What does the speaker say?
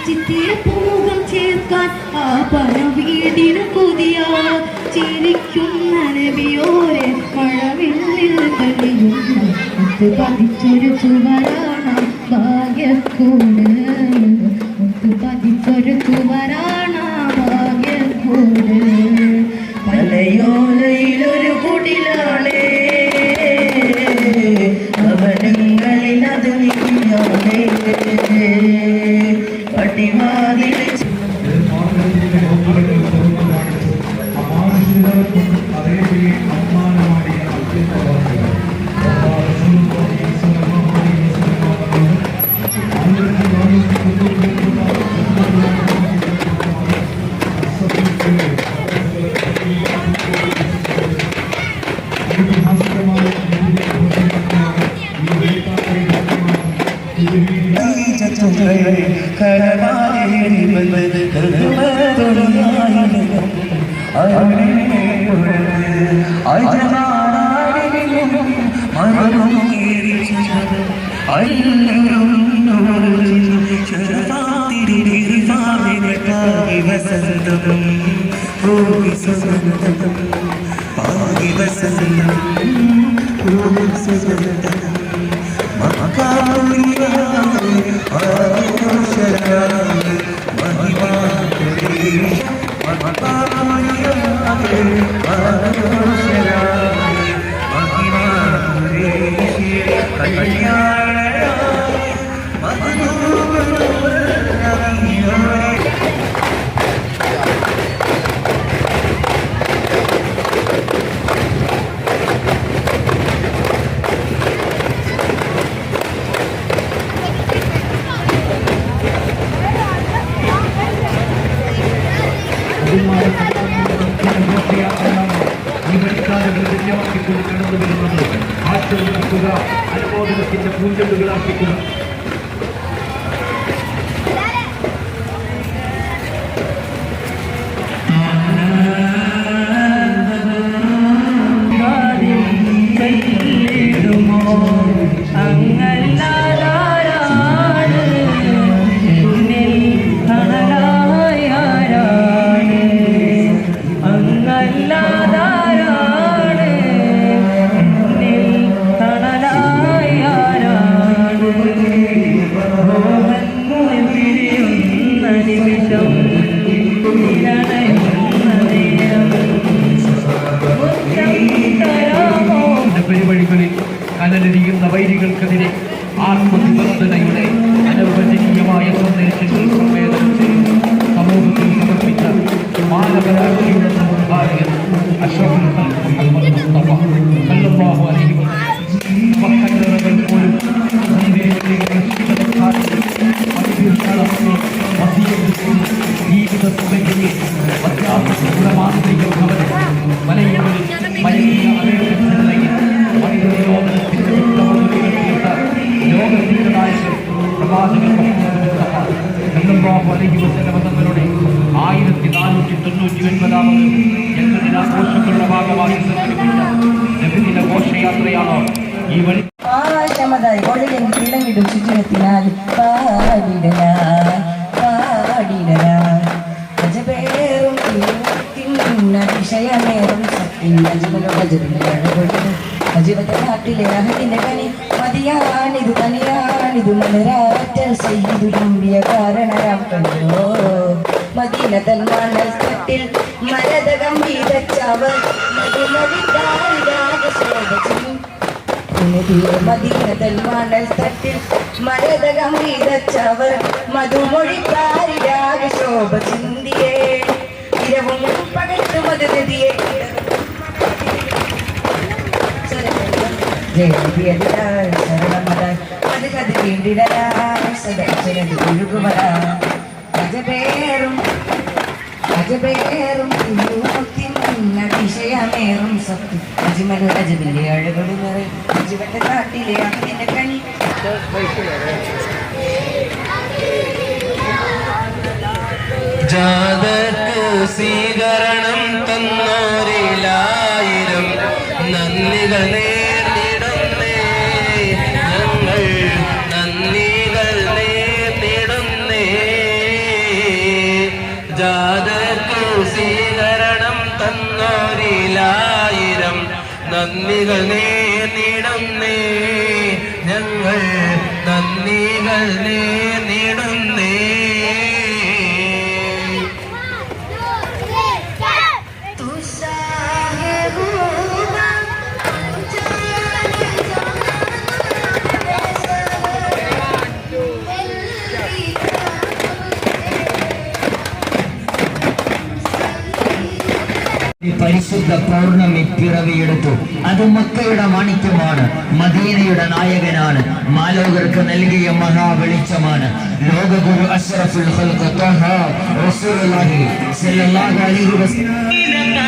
ചിത്തിരപ്പൂമുഖം ചേർക്കാൻ ആ പന വീടിന് കൊതിയ ചിരിക്കുന്ന നബിയോരെ മഴവില്ലിൽ തെളിയുന്ന മുത്ത് പതിച്ചൊരു ചുവരാണ് ഭാഗ്യക്കൂട് മുത്ത് പതിച്ചൊരു ചുവരാണ് ഭാഗ്യക്കൂട് മലയോലയിലൊരു കുടിലാളേ ഭവനങ്ങളിൽ അത് നീയാളേ പടിവാതിൽ അനുമോദനത്തിന്റെ പൂഞ്ചെണ്ടുകളാക്കിക്കുക. കനലരിയുന്ന വൈരികൾക്കെതിരെ ആത്മനിബന്ധനയുടെ അനവചനീയമായ സന്ദേശങ്ങൾ സംവേദനം ചെയ്ത് സമൂഹത്തിൽ സമർപ്പിച്ച മാനവരാശിയുടെ സമുദായകൻ അഷ്റഫുൽ ഖൽഖ് മുഹമ്മദ് മുസ്തഫ സല്ലല്ലാഹു അലൈഹി വസല്ലം പോലും ജീവിത മാന്ത്രിക ഭവനം വലയങ്ങളിൽ മലിന തങ്ങളുടെ 1499 ജന്മദിനാഘോഷങ്ങളുടെ ഭാഗമായി സംഘടിപ്പിച്ച നബിദിന ഘോഷയാത്രയാണ് ഈ വഴി. ചുറ്റിനെത്തിനാൽ അജിബത്തെ നാട്ടിലെ അഹദിന്റെ കനി മതിയാണിതു തനിയാണിതു മലരാറ്റൽ ചെയ്തുരുമ്പിയ കാരണരാം കണ്ടോ മദീനതൻ മണൽ തട്ടിൽ മരതകം വീതച്ചവർ മദീനതൻ മണൽ തട്ടിൽ മരതകം വീതച്ചവർ മധുമൊഴിക്കാരിരാഗ ശോഭ ചിന്തിയേ ഇരവും പകർത്തു മധുരതിയെ ജയതിയതിരാൾ ശരണമതായി അത് കഥ വീണ്ടിടരാൾ സദാശരത് ഒഴുകുമതാ അജബേറും അതിശയമേറും സത്യം അജിമൽ അജബിലെ അഴകൊടി നിറയും അജിവന്റെ നാട്ടിലെ അമ്മന്റെ കണി ജാതക്ക് സ്വീകരണം തന്നോരിലായിരം നന്ദികൾ നേരിടുന്നേ നന്ദികൾ നേടുന്നേ, ഞങ്ങൾ നന്ദികൾ നേടുന്നേ. പരിശുദ്ധ പൗർണമി പിറവിയെടുത്തു. അത് മക്കയുടെ മാണിക്യമാണ്, മദീനയുടെ നായകനാണ്, മാലോകർക്ക് നൽകിയ മഹാവെളിച്ചമാണ്. ലോകഗുരു അഷ്റഫുൽ ഖൽഖ് ത്വഹ റസൂലുള്ളാഹി സ്വല്ലല്ലാഹു അലൈഹി വസല്ലം